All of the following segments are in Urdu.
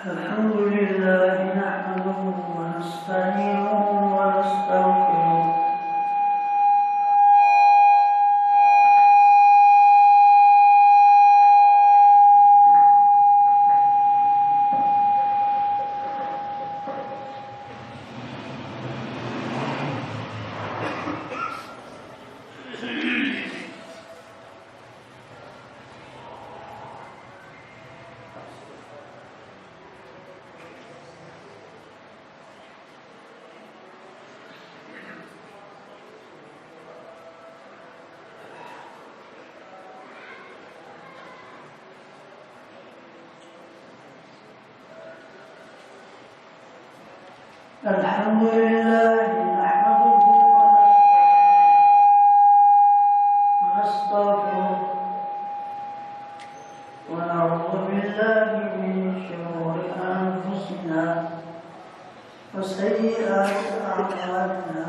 الحمد لله نحمده ونستعينه ونستغفره الحمد لله نحمده ونستغفره ونعوذ بالله من شرور أنفسنا وسيئات أعمالنا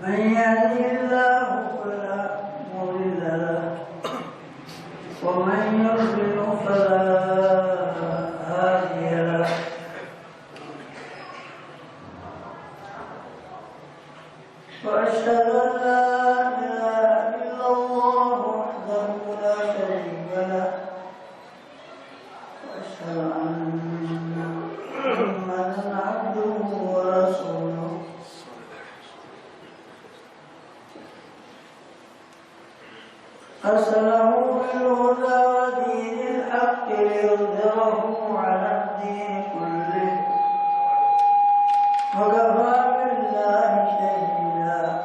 من يهده الله فلا مضل له ومن يضلل فلا هادي له وأشهد أن لا إله إلا الله وحده لا شريك له وأشهد أن محمدا عبده ورسوله أرسله بالهدى ودين الحق ليظهره على الدين كله وكفى بالله شهيدا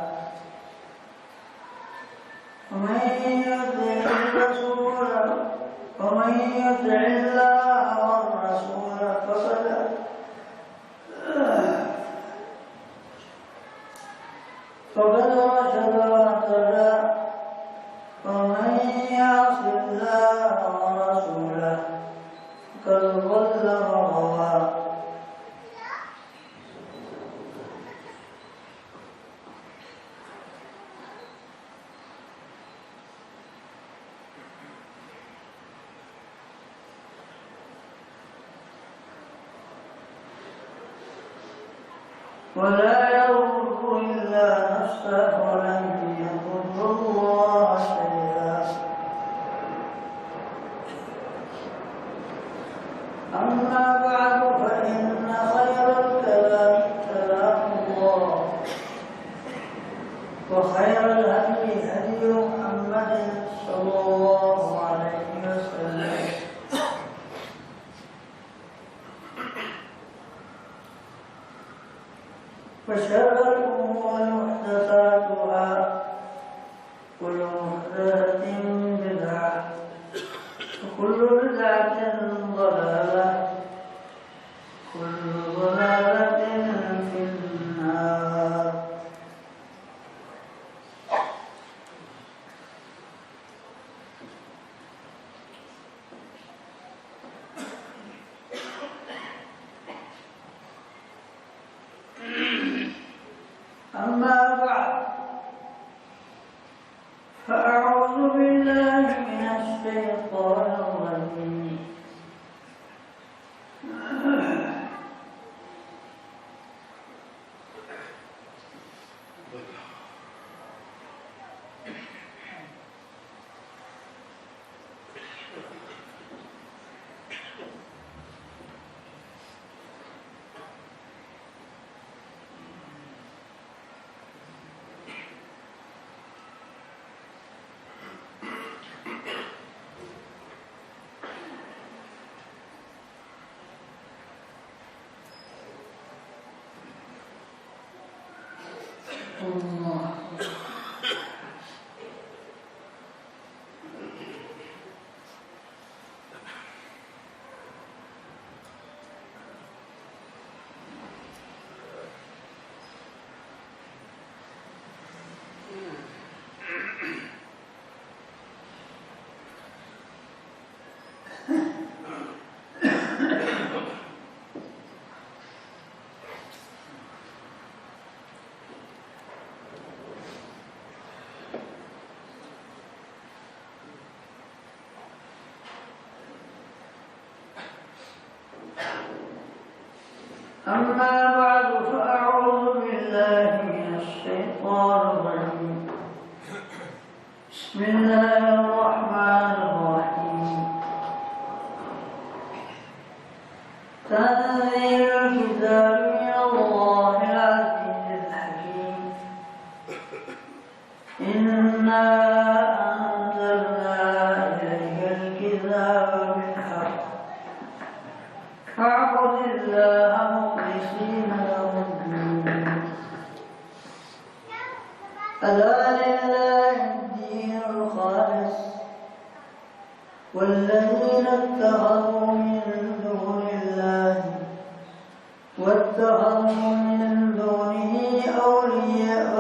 ومن يطع الله والرسول فقد رشد واهتدى ومن يعص الله ورسوله فقد ضل وغوى ولا يضر إلا نفسه ولن يضر الله شيئا أما بعد فإن خير الكلام كلام الله وخير الهدي هدي محمد صلى الله عليه وسلم وشر الأمور محدثاتها كل محدثة بدعة وكل بدعة ضلالة كل ضلالة في النار أما بعد أما بعد فأعوذ بالله من الشيطان الرجيم بسم الله الرحمن الرحيم تنزيل الكتاب من الله العزيز الحكيم إنا أنزلنا إليك الكتاب بالحق فاعبد الله مخلصين له الدين ألا لله الدين الخالص والذين اتخذوا من دونه أولياء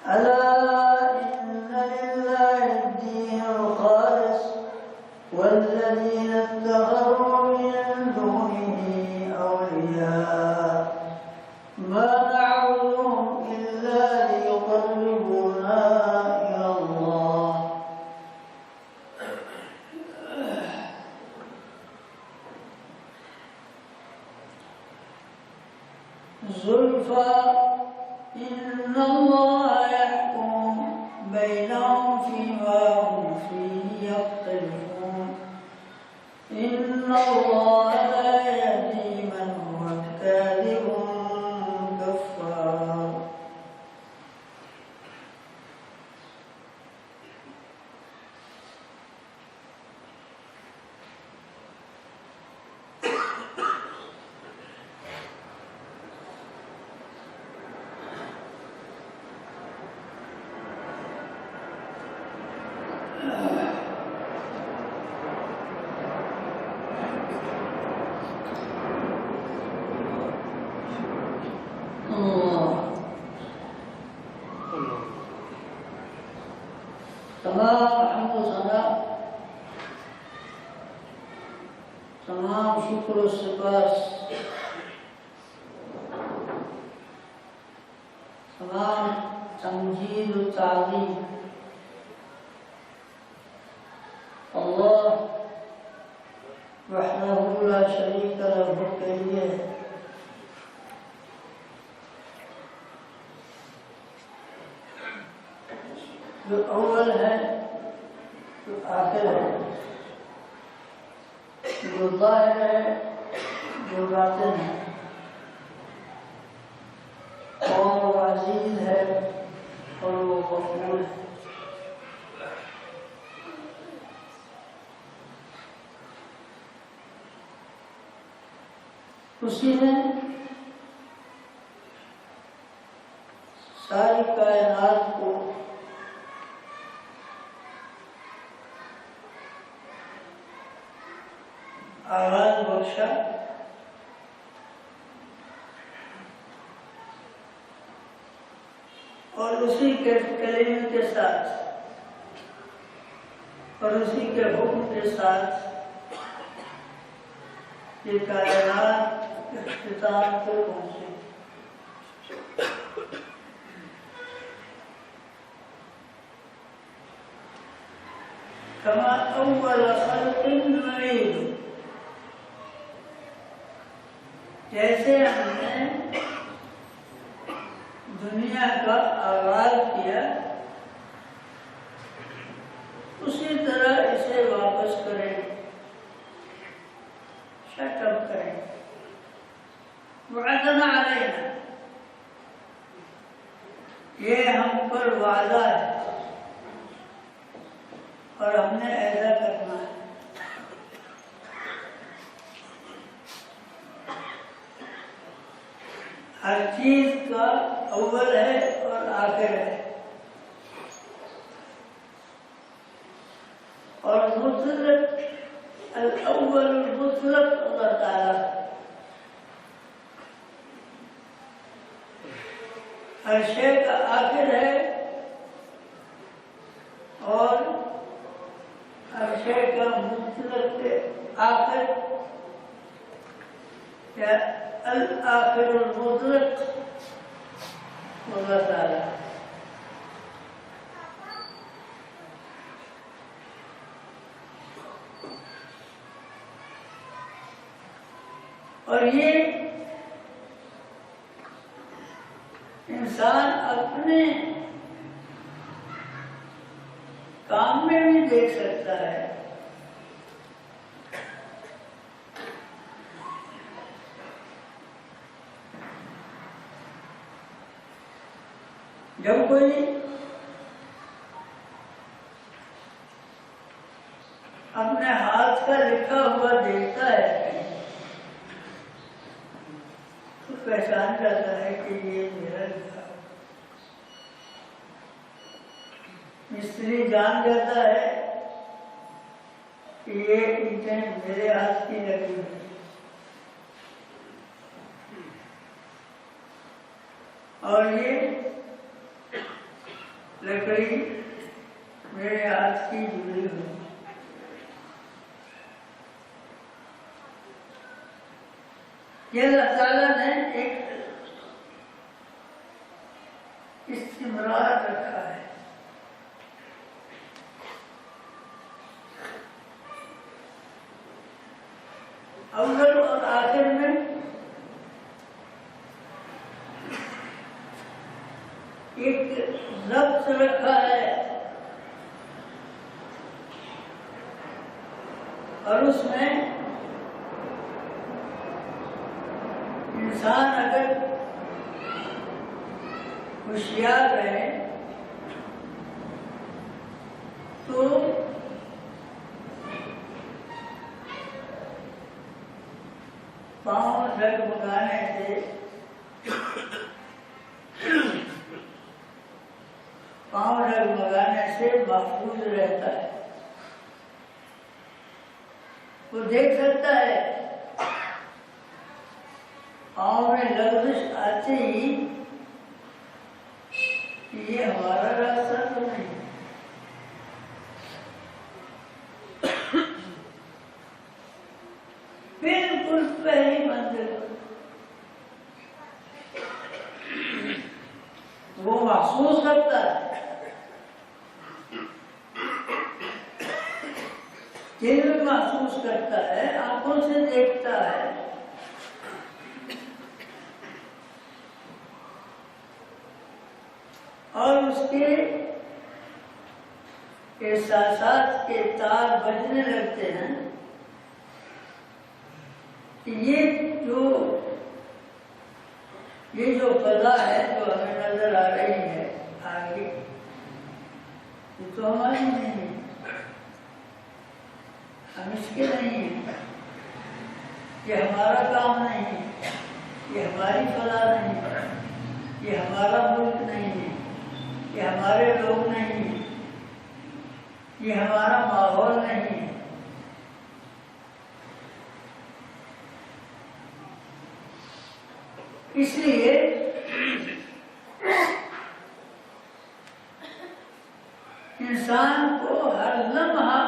ألا إن لله الدين الخالص والذين اتخذوا من دونه أولياء ما نعبدهم إلا ليقربونا إلى الله زلفى إن الله يحكم بينهم فيما هم فيه يختلفون إن الله لا يهدي من هو كاذب كفار تمام حمد و ثنا تمام شکر و سپاس تمام تمجید و تعظیم اللہ وحدہ لا شریک لہ کے لیے جو اول ہے جو آخر ہے جو ظاہر ہے جو باطن ہے اور وہ عزیز ہے اور وہ غفور ہے اسی نے ساری کائنات کو آغاز بخشا اور اسی کے کلمے کے ساتھ اور اسی کے حکم کے ساتھ یہ کائنات اختتام پر پہنچے کما اول خلق نعید جیسے ہم نے دنیا کا آغاز کیا اسی طرح اسے واپس کریں شٹ اپ کریں وعدنا علینا یہ ہم پر وعدہ ہے اور ہم نے ایسا کرنا ہے ہر چیز کا اول ہے اور آخر ہے اور مطلق الاول المطلق اللہ تعالیٰ ہر شے کا آخر ہے اور ہر شے کا مطلق آخر یا الآخر المطلق اللہ تعالیٰ اور یہ انسان اپنے کام میں بھی دیکھ سکتا ہے. جب کوئی اپنے ہاتھ کا لکھا ہوا دیکھتا ہے تو پہچان جاتا ہے کہ یہ میرا لکھا. مستری جان جاتا ہے کہ یہ اینٹیں میرے ہاتھ کی لگی ہوئی. اور یہ لکڑی میرے ہاتھ کی جڑی ہوئی. یہ اللہ تعالیٰ نے ایک استمرار رکھا ہے. اول اور آخر میں ایک ضبط رکھا ہے اور اس میں انسان اگر ہوشیار رہے تو پاؤں ڈگمگانے سے محفوظ رہتا ہے. وہ دیکھ سکتا ہے پاؤں میں لغزش آتے ہی کہ یہ ہمارا راستہ تو نہیں. بالکل پہلی منزل وہ محسوس کرتا ہے. دل میں محسوس کرتا ہے, آنکھوں سے دیکھتا ہے. اور اس کے احساسات کے تار بجنے لگتے ہیں کہ یہ جو فضا ہے جو ہمیں نظر آ رہی ہے آگے, یہ تو ہماری نہیں ہے, ہم اس کے نہیں ہیں, یہ ہمارا کام نہیں ہے, یہ ہماری فضا نہیں ہے, یہ ہمارا ملک نہیں ہے, یہ ہمارے لوگ نہیں ہیں, یہ ہمارا ماحول نہیں ہے. اس لیے انسان کو ہر لمحہ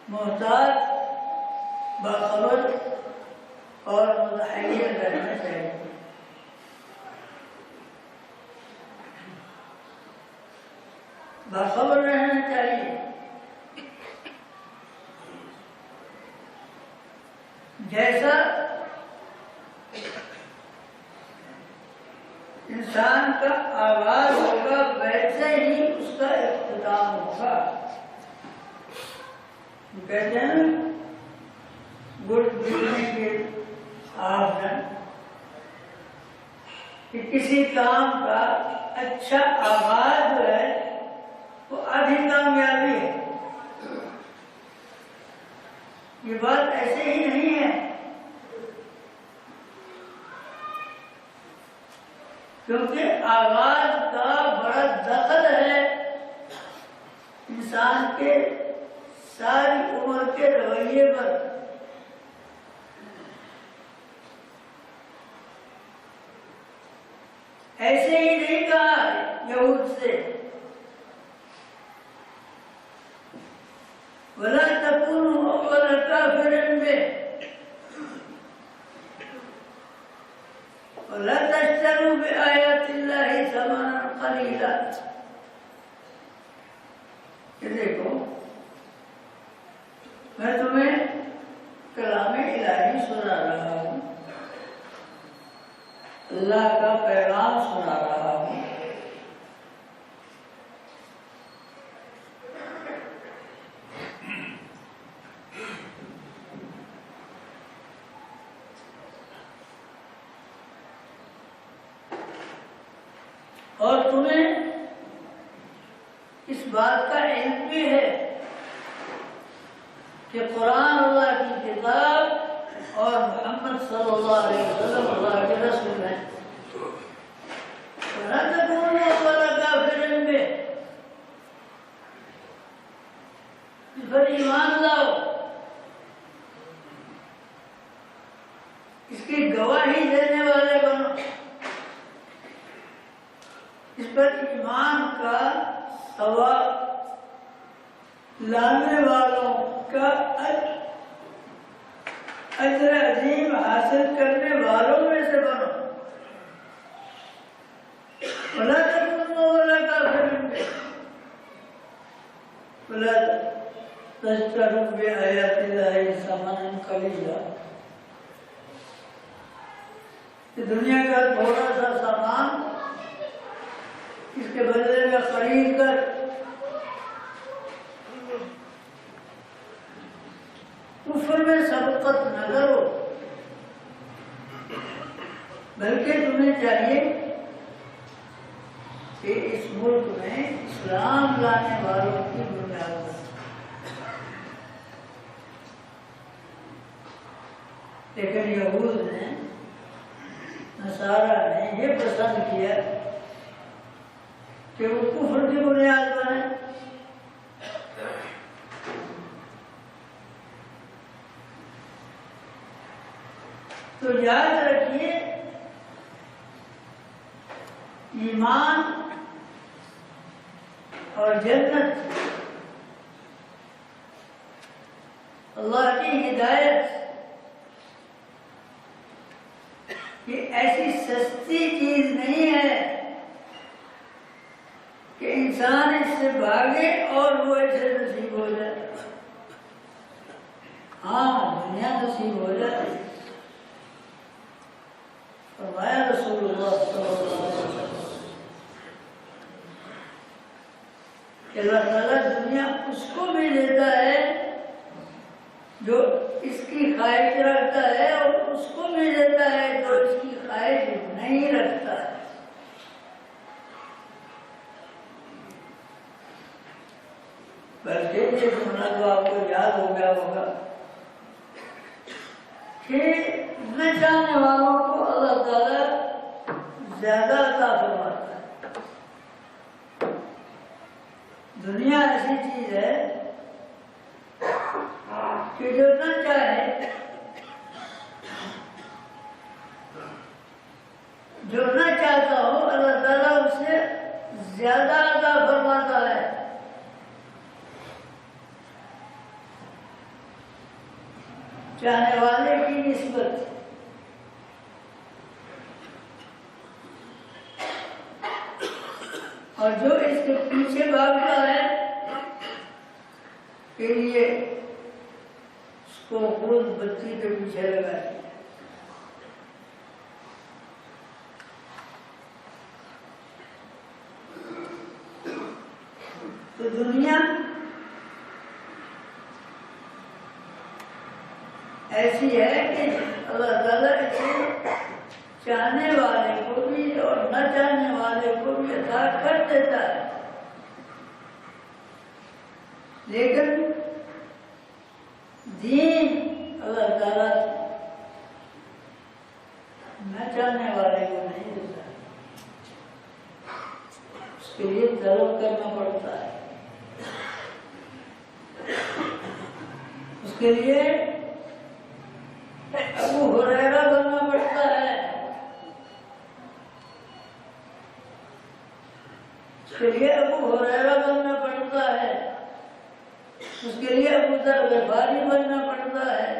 محتاط, باخبر اور متحیر رہنا چاہیے. باخبر رہنا چاہیے. جیسا انسان کا آغاز ہوگا ویسے ہی اس کا اختتام ہوگا. کہتے ہیں نا گڑ گرنے کے آبھرن, کہ کسی کام کا اچھا آغاز جو ہے وہ آدھی کامیابی ہے. یہ بات ایسے ہی نہیں ہے, کیونکہ آغاز کا بڑا دخل ہے انسان کے ساری عمر کے رویے پر. ایسے ہی نہیں کہا یہود سے وَلَا تَكُونُوا أَوَّلَ كَافِرٍ بِهِ وَلَا تَشْتَرُوا بِآيَاتِ اللَّهِ ثَمَنًا قَلِيلًا. کہ دیکھو میں تمہیں سنا رہا ہوں، اللہ کا پیغام سنا رہا ہوں۔ اور تمہیں اس بات کا علم بھی ہے کہ قرآن اللہ کی کتاب اور محمد صلی اللہ علیہ وسلم اللہ کے رسول ہیں۔ وَلَا تَكُونُوا أَوَّلَ كَافِرٍ بِهِ، اس پر ایمان لاؤ، اس کی گواہی دینے والے بنو، اس پر ایمان کا ثواب لانے والوں کا اجر عظیم حاصل کرنے والوں میں سے بنو۔ وَلَا تَكُونُوا أَوَّلَ كَافِرٍ بِهِ وَلَا تَشْتَرُوا بِآيَاتِ اللَّهِ ثَمَنًا قَلِيلًا، کہ دنیا کا تھوڑا سا سامان اس کے بدلے میں خرید کر کفر میں سبقت نہ کرو، بلکہ تمہیں چاہیے کہ اس ملک میں اسلام لانے والوں کی بنیاد پر، لیکن یہود نے، نصارہ نے یہ پسند کیا کہ وہ کفر کی بنیاد بنے۔ تو یاد رکھیے، ایمان اور جنت اللہ کی ہدایت یہ ایسی سستی چیز نہیں ہے کہ انسان اس سے بھاگے اور وہ ایسے نصیب ہو جائے۔ ہاں، دنیا نصیب ہو جائے۔ فرمایا رسول اللہ صلی اللہ علیہ وسلم کہ اللہ تعالیٰ دنیا اس کو بھی دیتا ہے جو اس کی خواہش رکھتا ہے، اور اس کو بھی دیتا ہے جو اس کی خواہش نہیں رکھتا ہے۔ بلکہ یہ جملہ تو آپ کو یاد ہو گیا ہوگا کہ نہ چاہنے والوں کو اللہ تعالیٰ زیادہ عطا فرماتا ہے۔ دنیا ایسی چیز ہے کہ جو نہ چاہے، جو نہ چاہتا ہو اللہ تعالیٰ اسے زیادہ عطا فرماتا ہے۔ چاہنے والے کی نسبت اور جو اس کے پیچھے بھاگتا ہے کہ یہ اس کو خود بچی کے پیچھے لگائے۔ تو دنیا ایسی ہے کہ اللہ تعالیٰ اسے چاہنے والے کو بھی اور نہ چاہنے والے کو بھی عطا کر دیتا ہے، لیکن دین اللہ تعالیٰ نہ چاہنے والے کو نہیں دیتا، اس کے لیے طلب کرنا پڑتا ہے، اس کے لیے ابو ہریرہ بننا پڑتا ہے، اس کے لیے ابو ہریرہ بننا پڑتا ہے، اس کے لیے ابو ذر غفاری بننا پڑتا ہے،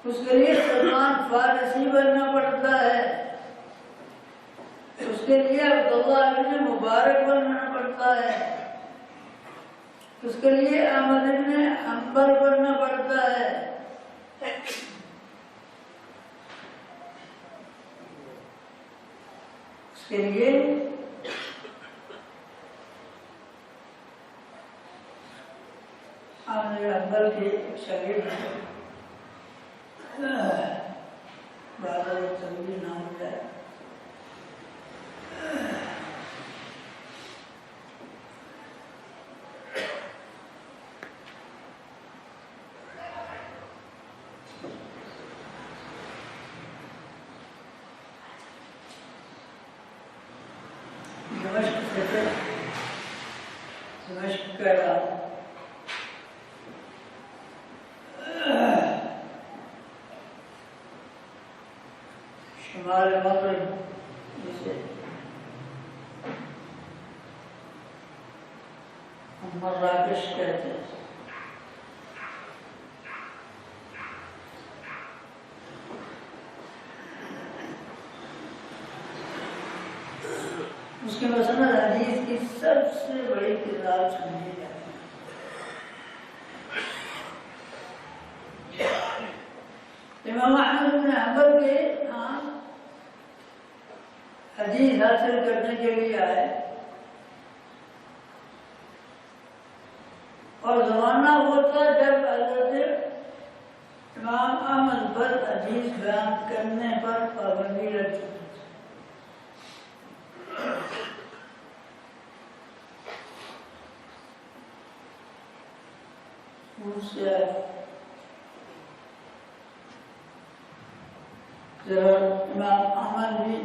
اس کے لیے سلمان فارسی بننا پڑتا ہے، اس کے لیے عبداللہ بن مبارک بننا پڑتا ہے، اس کے لیے احمد بن حنبل بننا پڑتا ہے، اس کے لیے احمد اکبر کے ایک شاگرد ہیں، بابا تنویر نام ہے، دمشق سے تھے، دمشق کا علاقہ شمال مغرب جسے ہم مراکش کہتے ہیں۔ اس کی مسند حدیث کی سب سے بڑی کتاب سمجھی جاتی ہے۔ امام احمد بن حنبل کے ہاں حدیث حاصل کرنے کے لیے آئے، اور زمانہ وہ تھا جب حضرت امام احمد پر حدیث بیان کرنے پر پابندی لگ چکی تھی۔ ان سے ذرا امام احمد بھی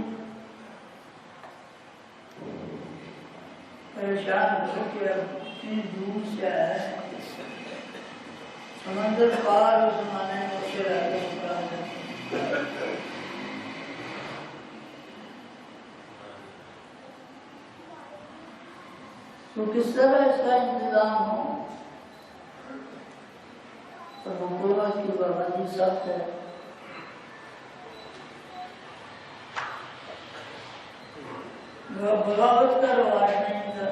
پریشان ہو کہ اتنی دور سے آیا ہے، سمندر پار اس زمانے میں اس سے آگے نکال ہے، تو کس طرح اس کا انتظام ہو؟ تو حکومت کی پابندی سخت ہے۔ بغاوت کا رواج نہیں تھا،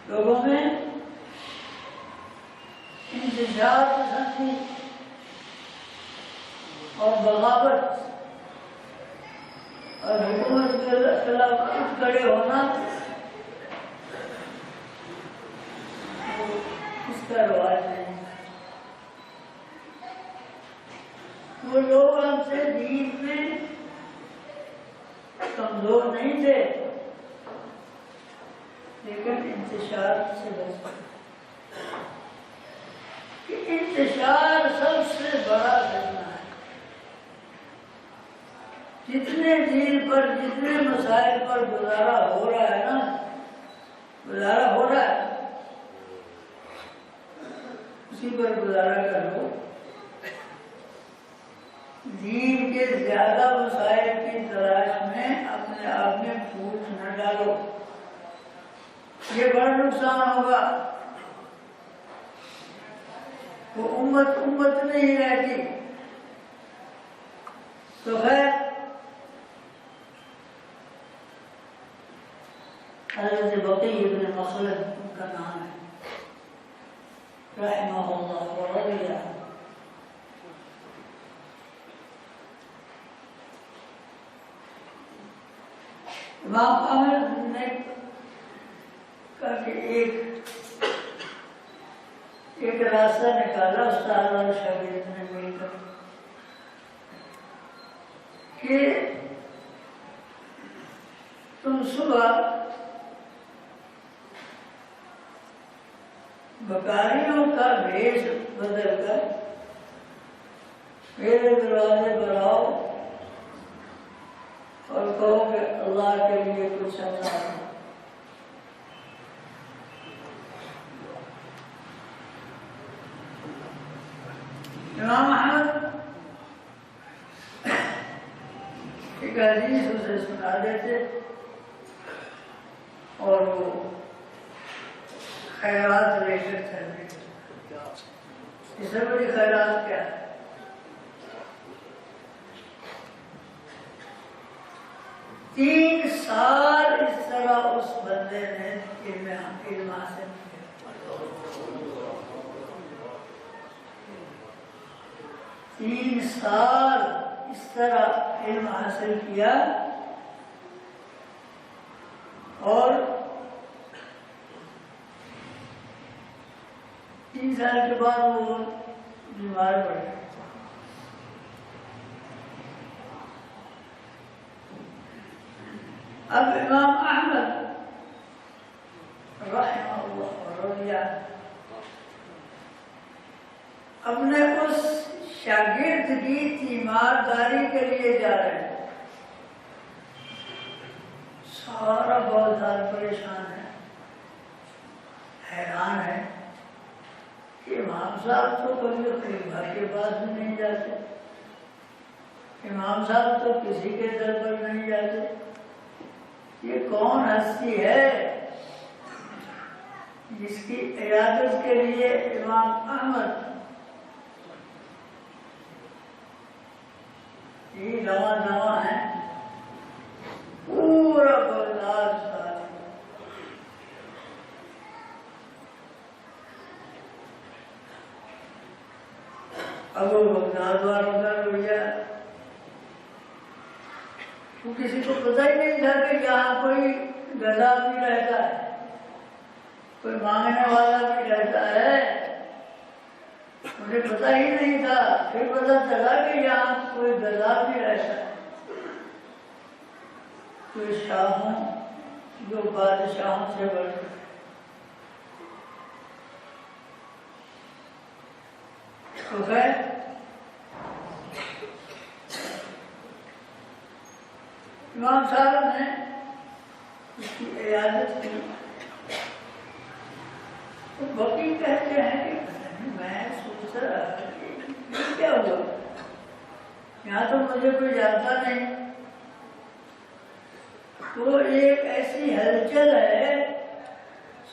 لوگوں میں انتشار پسندی اور بغاوت اور حکومت کے خلاف اٹھ کھڑے ہونا اس کا رواج نہیں تھا۔ وہ لوگ ہم سے دین میں کمزور نہیں تھے، لیکن انتشار سے بچ کہ انتشار سب سے بڑا فتنہ ہے۔ جتنے دین پر جتنے مسائل پر گزارا ہو رہا ہے نا، گزارا ہو رہا ہے، اسی پر گزارا کرو۔ دین کے زیادہ مسائل کی تلاش میں اپنے آپ میں پھوٹ نہ ڈالو، یہ بڑا نقصان ہوگا۔ وہ امت نہیں رہتی۔ تو خیر حضرت بقی ابن مخلد ان کا نام ہے، رحمہ اللہ ورضی عنہ۔ امام احمد نے کہا کہ ایک راستہ نکالا استاد اور شاگرد نے مل کر کہ تم صبح بکاریوں کا بھیس بدل کر میرے دروازے پر آؤ اور کہو کہ اللہ کے لیے کچھ اللہ ہے۔ امام احمد ایک حدیث اسے سنا دیتے اور وہ خیرات لے کر چلتے۔ اس سے بڑی خیرات کیا ہے؟ 3 سال اس طرح اس بندے نے علم حاصل کیا۔ 3 سال اس طرح علم حاصل کیا اور 3 سال کے بعد وہ بیمار پڑ گیا۔ اب امام احمد رحمہ اللہ رضی اللہ اپنے اس شاگرد کی تیمارداری کے لیے جا رہے ہیں، سارا بہت زیادہ پریشان ہے، حیران ہے کہ امام صاحب تو کبھی خلیفہ کے پاس بھی نہیں جاتے، امام صاحب تو کسی کے در پر نہیں جاتے، یہ کون ہستی ہے جس کی عیادت کے لیے امام احمد یہ جمع ہے، پورا بغداد ساتھ۔ اب وہ بغداد والوں کا رویہ تو کسی کو پتہ ہی نہیں تھا کہ یہاں کوئی گدا بھی رہتا ہے، کوئی مانگنے والا بھی رہتا ہے، مجھے پتہ ہی نہیں تھا، پھر پتہ چلا کہ یہاں کوئی گدا بھی رہتا ہے، کوئی شاہوں جو بادشاہوں سے بڑھ کر۔ تو خیر امام صاحب نے اس کی عیادت کی، تو باقی کہتے ہیں کہ میں سوچ رہا کہ یہ کیا ہوا، یہاں تو مجھے کوئی جانتا نہیں، تو ایک ایسی ہلچل ہے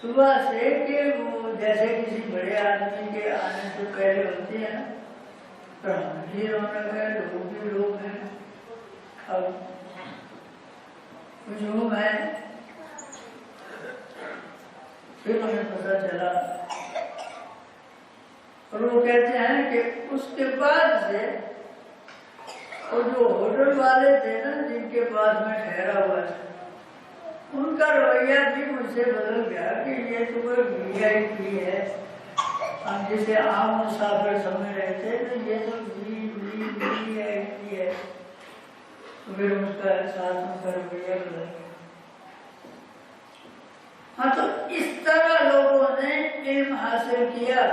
صبح سے کہ وہ جیسے کسی بڑے آدمی کے آنے سے پہلے ہوتی ہے نا، ہم بھی رونق ہے، لوگ بھی لوگ ہیں، اب ہجوم ہے۔ پھر ہمیں پتہ چلا اور وہ کہتے ہیں کہ اس کے بعد سے اور جو ہوٹل والے تھے نا جن کے پاس میں ٹھہرا ہوا تھا، ان کا رویہ بھی مجھ سے بدل گیا کہ یہ تو کوئی وی آئی پی ہے، ہم جسے عام مسافر سمجھ رہے تھے تو یہ تو وی آئی پی ہے، تو پھر اس کا احساس ان کا رویہ بدل گیا۔ ہاں تو اس طرح لوگوں نے علم حاصل کیا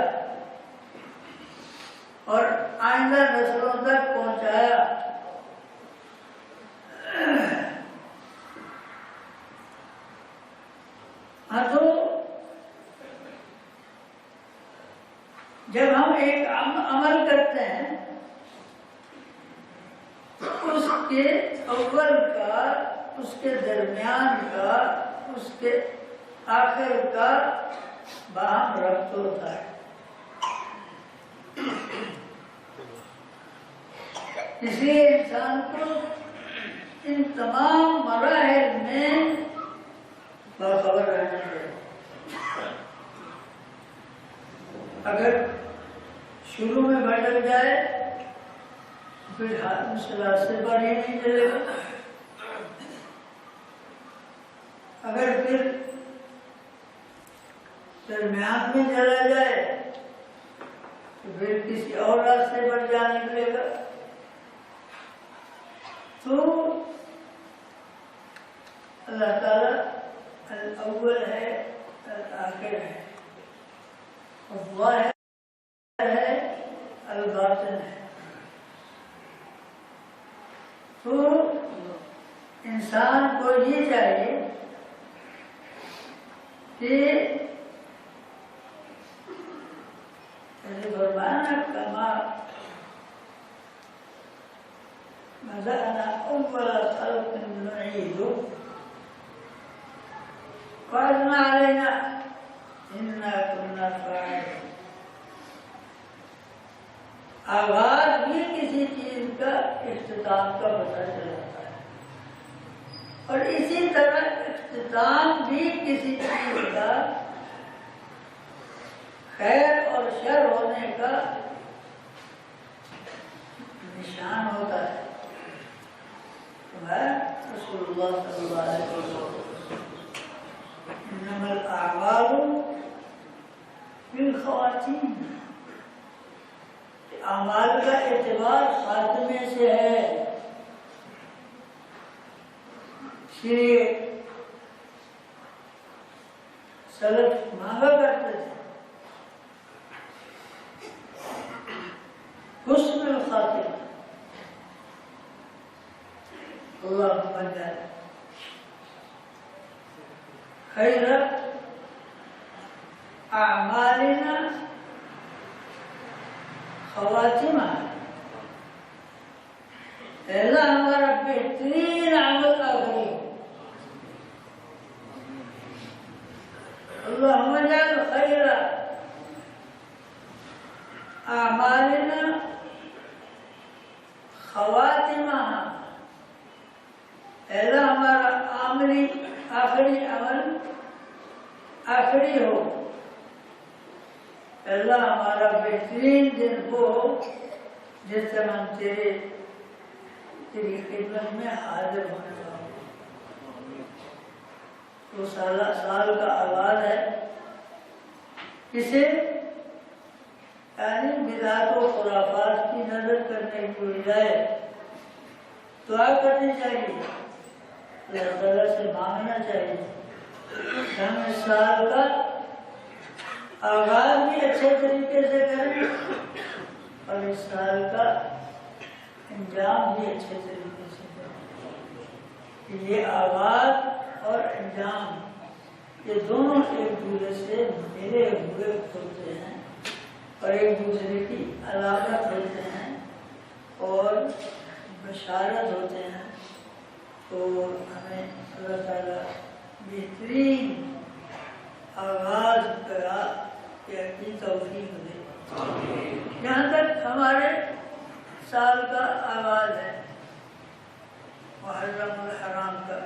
اور آئندہ نسلوں تک پہنچایا۔ ہاں تو جب ہم ایک عمل کرتے ہیں تو اس کے اول کا، اس کے درمیان کا، اس کے آخر کا باہم ربط ہوتا ہے، اس لیے انسان کو ان تمام مراحل میں باخبر رہنا چاہیے۔ اگر شروع میں بھٹک جائے پھر اس راستے پر ہی نہیں چلے گا، اگر پھر درمیان میں چلا جائے تو پھر کسی اور راستے پر جا نکلے گا۔ تو اللہ تعالیٰ الاول ہے، الآخر ہے، الظاہر ہے، الباطن ہے۔ تو انسان کو یہ چاہیے کہ فرمانا کما بدأنا أول خلق نعيده وعدنا علينا إنا كنا فاعلين۔ آغاز بھی کسی چیز کا اختتام کا پتہ چلتا ہے، اور اسی طرح اختتام بھی کسی چیز کا خیر اور شر ہونے کا نشان ہوتا ہے تو ہے رسول اللہ صلی اللہ علیہ وسلم انما الاعمال بالخواتیم، اعمال کا اعتبار خاتمے سے ہے. اس لیے سلف مانگا کرتے تھے حسن الخاتمہ. اللہم اجعل خیر اعمالنا خواتمہ. اللہ ہمارا بہترین عمل آخری. اللہم اجعل خیر اعمالنا خواتمہ. اللہ ہمارا آخری عمل آخری ہو. اللہ ہمارا بہترین دن ہو جس طرح ہم تیری خدمت میں حاضر ہونے والے. تو سال کا آغاز ہے. اسے یعنی بدعات و خرافات کی نظر کرنے کی بجائے دعا کرنی چاہیے، اللہ تعالیٰ سے مانگنا چاہیے کہ ہم اس سال کا آغاز بھی اچھے طریقے سے کریں اور اس سال کا انجام بھی اچھے طریقے سے کریں. یہ آغاز اور انجام یہ دونوں ایک دوسرے سے ملے ہوئے ہوتے ہیں اور ایک دوسرے کی علامت ہوتے ہیں اور بشارت ہوتے ہیں. تو ہمیں اللہ تعالیٰ بہترین آغاز کی توفیق دے. جہاں تک ہمارے سال کا آغاز ہے محرم الحرام کا،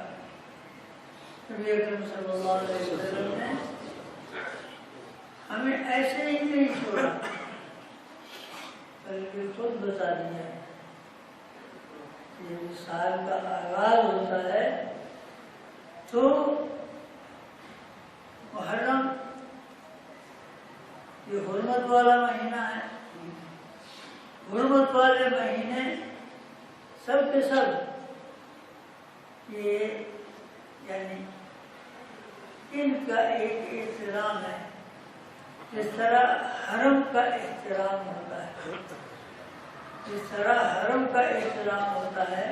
نبی اکرم صلی اللہ علیہ وسلم نے ہمیں ایسے ہی نہیں چھوڑا بلکہ خود بتا دیا ہے. یہ سال کا آغاز ہوتا ہے تو محرم یہ حرمت والا مہینہ ہے. حرمت والے مہینے سب کے سب یہ یعنی ان کا ایک احترام ہے. جس طرح حرم کا احترام ہوتا ہے، جس طرح حرم کا احترام ہوتا ہے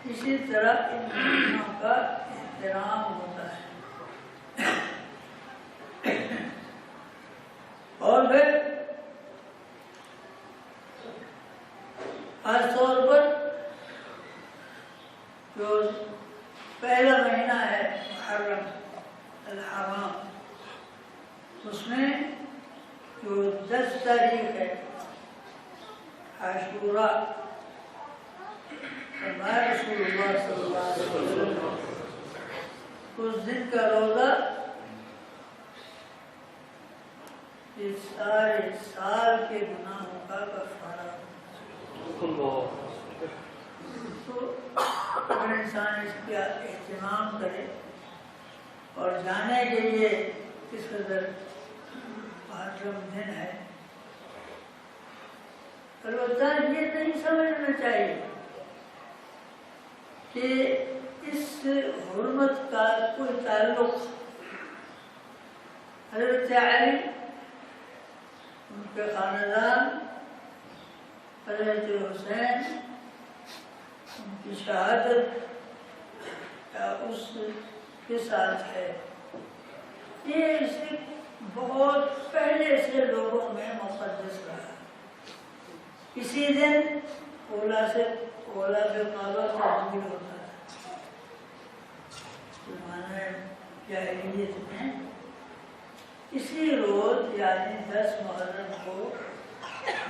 اسی طرح ان مہینوں کا احترام ہوتا ہے. اور پھر خاص طور پر جو پہلا مہینہ ہے محرم الحرام، اس میں جو 10 تاریخ ہے عاشورہ، ہمارے رسول اللہ صلی اللہ علیہ وسلم اس دن کا روزہ اس سارے سال کے گناہوں کا کفارہ. تو اگر انسان اس کا اہتمام کرے اور جانے کے لیے کس قدر محرم دن ہے، البتہ یہ نہیں سمجھنا چاہیے کہ اس حرمت کا کوئی تعلق حضرت علی، ان کے خاندان، حضرت حسین، ان کی شہادت یا اس کے ساتھ ہے. یہ اسے بہت پہلے سے لوگوں میں مقدس رہا. اسی دن اولا سے کعبہ تعمیر ہوتا ہے. زمانہ جاہلیت میں اسی روز یعنی 10 محرم کو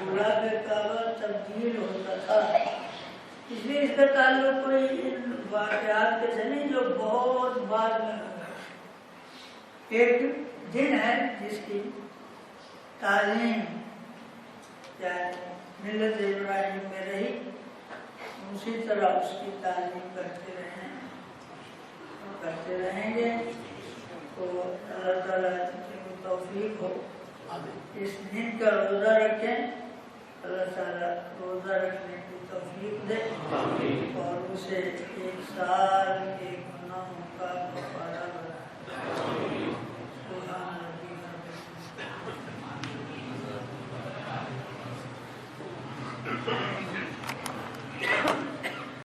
اولا کعبہ تبدیل ہوتا تھا. اس لیے اس کا تعلق کوئی ان واقعات کے سے نہیں جو بہت بعد میں ہوگا. ایک دن ہے جس کی تعلیم یعنی ملت ابراہیم میں رہی اسی طرح اس کی تعلیم کرتے رہیں گے تو اللہ تعالیٰ کو توفیق ہو اس دن کا روزہ رکھیں، اللہ تعالیٰ روزہ رکھنے کی توفیق دے اور اسے ایک سال کے گناہوں کا کفارہ بنائے۔ سبحان ربی